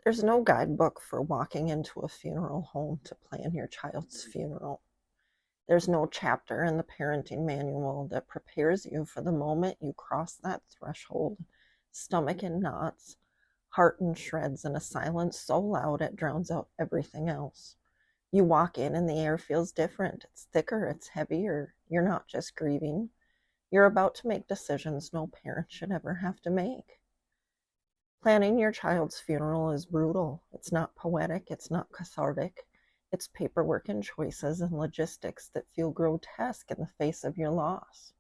There's no guidebook for walking into a funeral home to plan your child's funeral. There's no chapter in the parenting manual that prepares you for the moment you cross that threshold, stomach in knots, heart in shreds, and a silence so loud it drowns out everything else. You walk in and the air feels different. It's thicker, it's heavier. You're not just grieving. You're about to make decisions no parent should ever have to make. Planning your child's funeral is brutal. It's not poetic, it's not cathartic. It's paperwork and choices and logistics that feel grotesque in the face of your loss.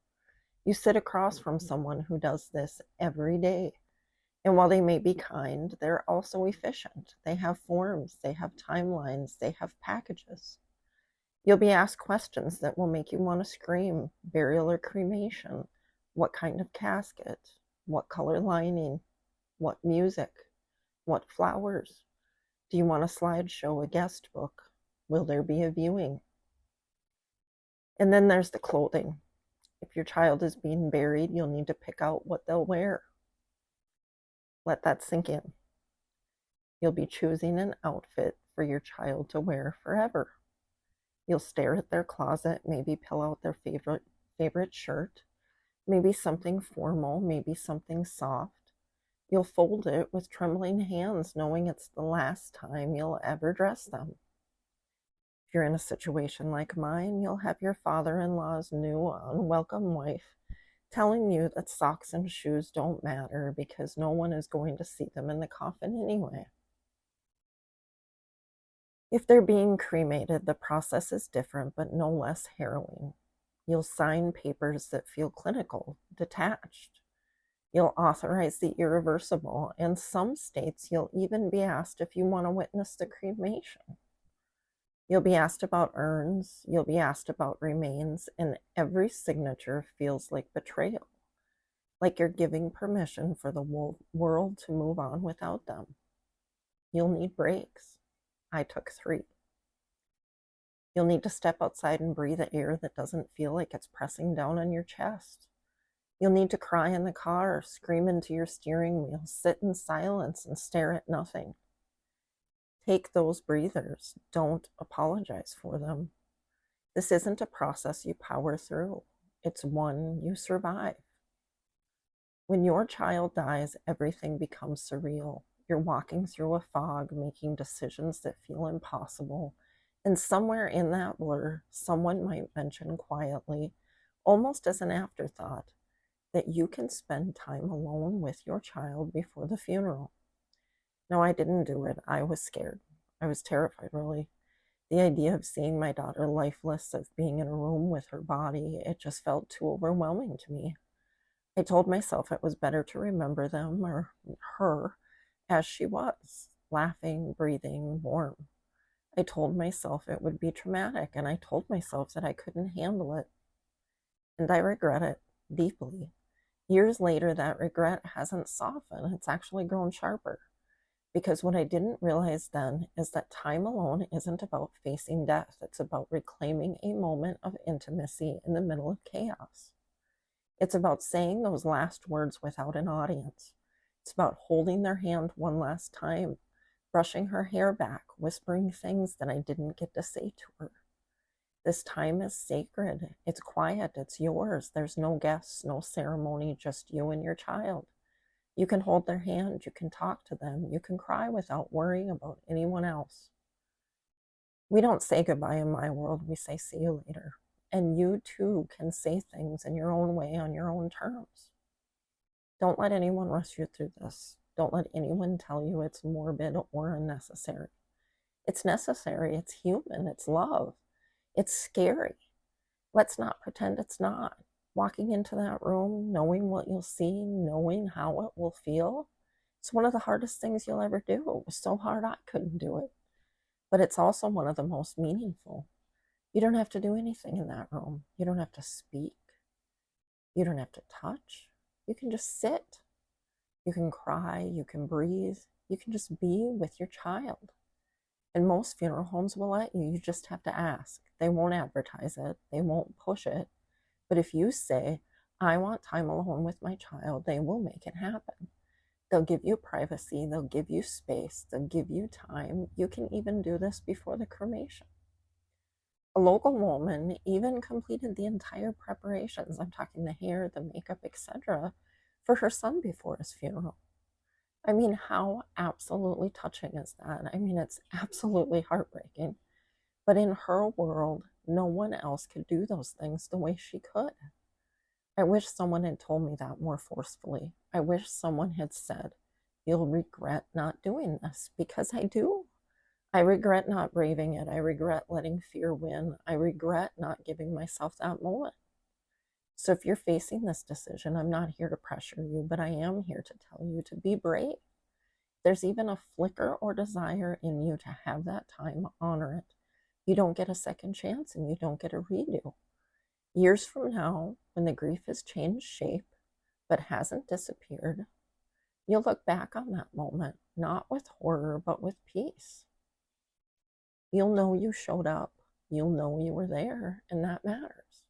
You sit across from someone who does this every day. And while they may be kind, they're also efficient. They have forms, they have timelines, they have packages. You'll be asked questions that will make you want to scream: burial or cremation? What kind of casket? What color lining? What music? What flowers? Do you want a slideshow, a guest book? Will there be a viewing? And then there's the clothing. If your child is being buried, you'll need to pick out what they'll wear. Let that sink in. You'll be choosing an outfit for your child to wear forever. You'll stare at their closet, maybe pull out their favorite shirt, maybe something formal, maybe something soft. You'll fold it with trembling hands, knowing it's the last time you'll ever dress them. If you're in a situation like mine, you'll have your father-in-law's new unwelcome wife telling you that socks and shoes don't matter because no one is going to see them in the coffin anyway. If they're being cremated, the process is different but no less harrowing. You'll sign papers that feel clinical, detached. You'll authorize the irreversible. In some states, you'll even be asked if you want to witness the cremation. You'll be asked about urns, you'll be asked about remains, and every signature feels like betrayal, like you're giving permission for the world to move on without them. You'll need breaks. I took 3. You'll need to step outside and breathe air that doesn't feel like it's pressing down on your chest. You'll need to cry in the car, scream into your steering wheel, sit in silence and stare at nothing. Take those breathers. Don't apologize for them. This isn't a process you power through. It's one you survive. When your child dies, everything becomes surreal. You're walking through a fog, making decisions that feel impossible. And somewhere in that blur, someone might mention quietly, almost as an afterthought, that you can spend time alone with your child before the funeral. No, I didn't do it. I was scared. I was terrified, really. The idea of seeing my daughter lifeless, of being in a room with her body, it just felt too overwhelming to me. I told myself it was better to remember them, or her, as she was, laughing, breathing, warm. I told myself it would be traumatic, and I told myself that I couldn't handle it. And I regret it deeply. Years later, that regret hasn't softened. It's actually grown sharper. Because what I didn't realize then is that time alone isn't about facing death. It's about reclaiming a moment of intimacy in the middle of chaos. It's about saying those last words without an audience. It's about holding their hand one last time, brushing her hair back, whispering things that I didn't get to say to her. This time is sacred. It's quiet. It's yours. There's no guests, no ceremony, just you and your child. You can hold their hand. You can talk to them. You can cry without worrying about anyone else. We don't say goodbye in my world. We say see you later. And you too can say things in your own way on your own terms. Don't let anyone rush you through this. Don't let anyone tell you it's morbid or unnecessary. It's necessary. It's human. It's love. It's scary. Let's not pretend it's not. Walking into that room, knowing what you'll see, knowing how it will feel, it's one of the hardest things you'll ever do. It was so hard I couldn't do it. But it's also one of the most meaningful. You don't have to do anything in that room. You don't have to speak. You don't have to touch. You can just sit. You can cry. You can breathe. You can just be with your child. And most funeral homes will let you. You just have to ask. They won't advertise it. They won't push it. But if you say, I want time alone with my child, they will make it happen. They'll give you privacy, they'll give you space, they'll give you time. You can even do this before the cremation. A local woman even completed the entire preparations. I'm talking the hair, the makeup, etc., for her son before his funeral. I mean, how absolutely touching is that? I mean, it's absolutely heartbreaking. But in her world, no one else could do those things the way she could. I wish someone had told me that more forcefully. I wish someone had said, "You'll regret not doing this," because I do. I regret not braving it. I regret letting fear win. I regret not giving myself that moment. So if you're facing this decision, I'm not here to pressure you, but I am here to tell you to be brave. There's even a flicker or desire in you to have that time, honor it. You don't get a second chance and you don't get a redo. Years from now, when the grief has changed shape but hasn't disappeared, you'll look back on that moment, not with horror, but with peace. You'll know you showed up. You'll know you were there, and that matters.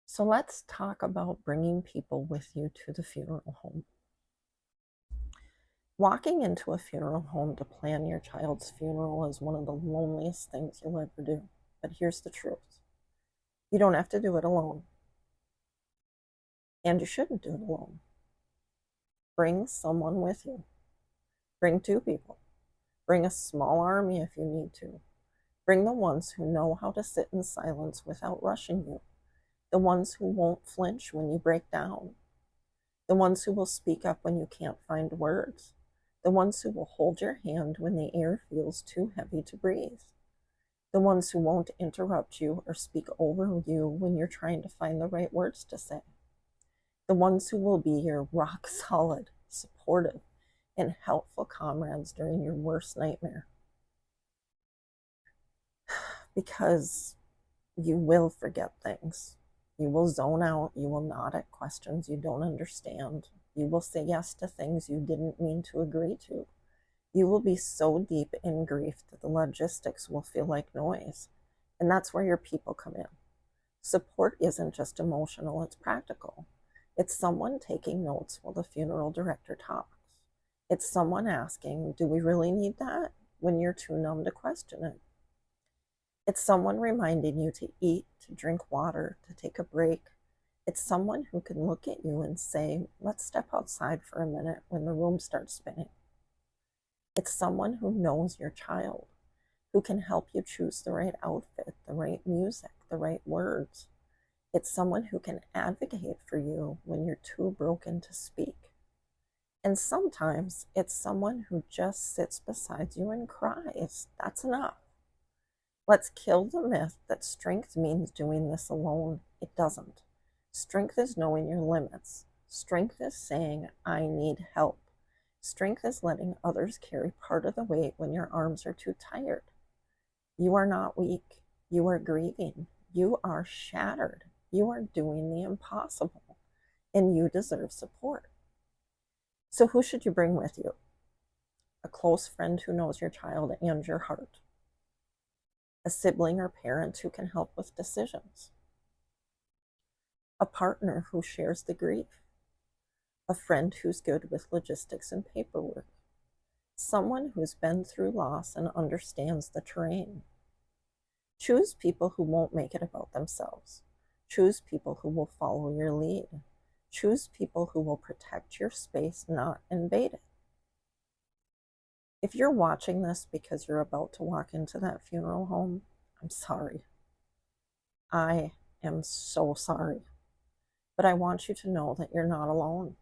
So let's talk about bringing people with you to the funeral home. Walking into a funeral home to plan your child's funeral is one of the loneliest things you'll ever do. But here's the truth. You don't have to do it alone. And you shouldn't do it alone. Bring someone with you. Bring 2 people. Bring a small army if you need to. Bring the ones who know how to sit in silence without rushing you. The ones who won't flinch when you break down. The ones who will speak up when you can't find words. The ones who will hold your hand when the air feels too heavy to breathe. The ones who won't interrupt you or speak over you when you're trying to find the right words to say. The ones who will be your rock solid, supportive, and helpful comrades during your worst nightmare. Because you will forget things. You will zone out. You will nod at questions you don't understand. You will say yes to things you didn't mean to agree to. You will be so deep in grief that the logistics will feel like noise. And that's where your people come in. Support isn't just emotional, it's practical. It's someone taking notes while the funeral director talks. It's someone asking, "Do we really need that?" when you're too numb to question it. It's someone reminding you to eat, to drink water, to take a break. It's someone who can look at you and say, "Let's step outside for a minute," when the room starts spinning. It's someone who knows your child, who can help you choose the right outfit, the right music, the right words. It's someone who can advocate for you when you're too broken to speak. And sometimes it's someone who just sits beside you and cries. That's enough. Let's kill the myth that strength means doing this alone. It doesn't. Strength is knowing your limits. Strength is saying, "I need help." Strength is letting others carry part of the weight when your arms are too tired. You are not weak. You are grieving. You are shattered. You are doing the impossible, and you deserve support. So who should you bring with you? A close friend who knows your child and your heart. A sibling or parent who can help with decisions. A partner who shares the grief. A friend who's good with logistics and paperwork. Someone who's been through loss and understands the terrain. Choose people who won't make it about themselves. Choose people who will follow your lead. Choose people who will protect your space, not invade it. If you're watching this because you're about to walk into that funeral home, I'm sorry. I am so sorry. But I want you to know that you're not alone.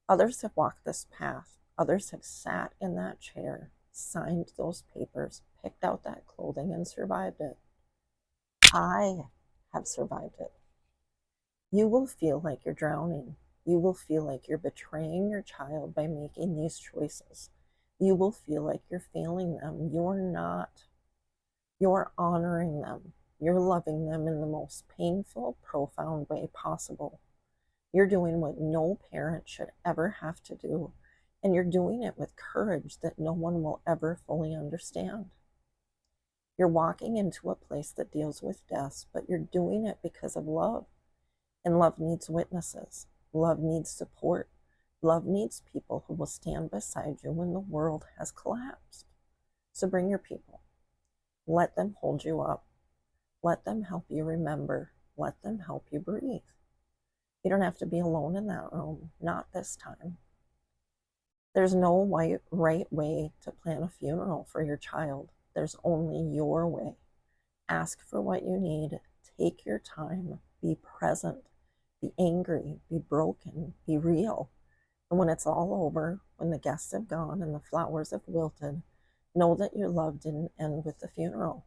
Others have walked this path. Others have sat in that chair, signed those papers, picked out that clothing, and survived it. I have survived it. You will feel like you're drowning. You will feel like you're betraying your child by making these choices. You will feel like you're failing them. You're not. You're honoring them. You're loving them in the most painful, profound way possible. You're doing what no parent should ever have to do, and you're doing it with courage that no one will ever fully understand. You're walking into a place that deals with death, but you're doing it because of love. And love needs witnesses. Love needs support. Love needs people who will stand beside you when the world has collapsed. So bring your people. Let them hold you up. Let them help you remember. Let them help you breathe. You don't have to be alone in that room, not this time. There's no right way to plan a funeral for your child. There's only your way. Ask for what you need. Take your time. Be present. Be angry. Be broken. Be real. And when it's all over, when the guests have gone and the flowers have wilted, know that your love didn't end with the funeral.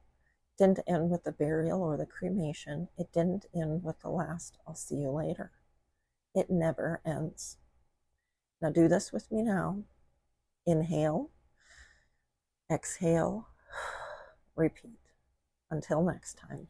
It didn't end with the burial or the cremation. It didn't end with the last, I'll see you later. It never ends. Now do this with me now. Inhale, exhale, repeat. Until next time.